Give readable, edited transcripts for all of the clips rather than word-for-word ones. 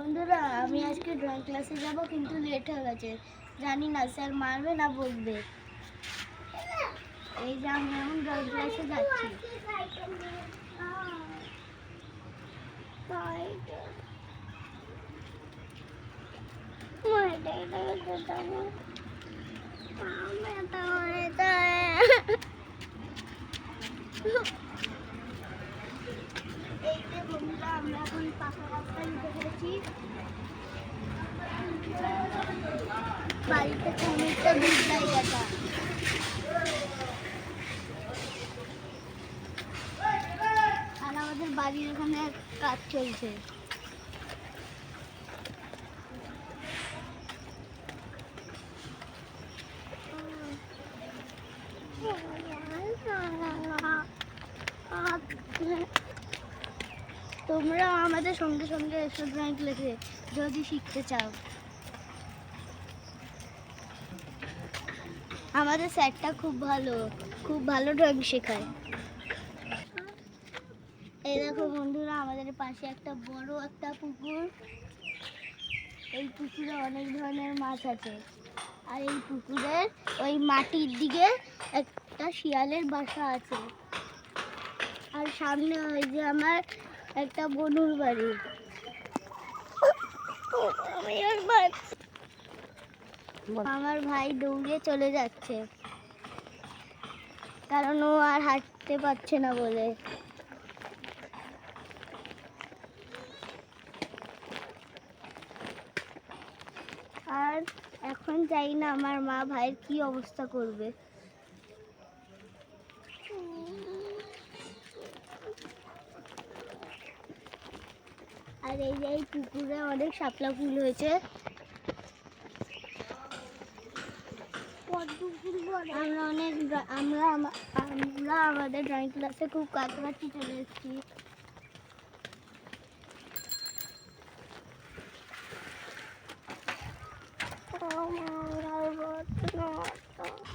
বন্ধুরা, আমি আজকে ড্রয়িং ক্লাসে যাব, কিন্তু লেট হয়ে গেছে। জানি না স্যার মারবে না বকবে। এই যে আমি এখন ড্রয়িং ক্লাসে যাচ্ছি। এই যে বন্ধুরা, আমরা এখন পাকা রাস্তায় উঠে পড়েছি। বাড়িতে অনেকটা দূর জায়গাটা। আর আমাদের বাড়ির ওখানে কাজ চলছে। তোমরা আমাদের সঙ্গে সঙ্গে এসো ড্রয়িং ক্লাসে, যদি শিখতে চাও। আমাদের স্যারটা খুব ভালো ড্রয়িং শেখায়। এই দেখো বন্ধুরা, আমাদের পাশে একটা বড় একটা পুকুর। এই পুকুরে অনেক ধরনের মাছ আছে। আর এই পুকুরের ওই মাটির দিকে একটা শিয়ালের বাসা আছে। আর সামনে ওই যে আমার একটা বনুর বাড়ি। আমার ভাই দৌড়ে চলে যাচ্ছে, কারণ ও আর হাঁটতে পারছে না বলে। আর এখন জানি না আমার মা ভাইয়ের কি অবস্থা করবে। আর এই যে এই পুকুরে অনেক শাপলা ফুল হয়েছে। আমরা আমাদের ড্রয়িং ক্লাসে খুব কাছাকাছি চলে এসেছি।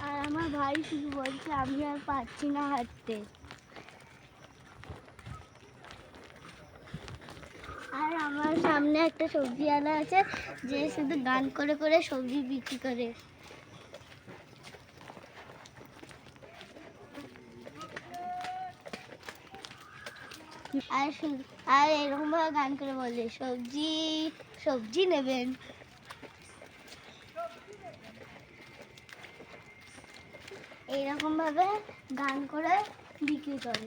আর আমার ভাই শুধু বলছে আমি আর পারছি না হাঁটতে। আর আমার সামনে একটা সবজিওয়ালা আছে, যে শুধু গান করে করে সবজি বিক্রি করে। আর এরকম ভাবে গান করে বলে, সবজি সবজি নেবেন। এইরকম ভাবে গান করে বিক্রি করে।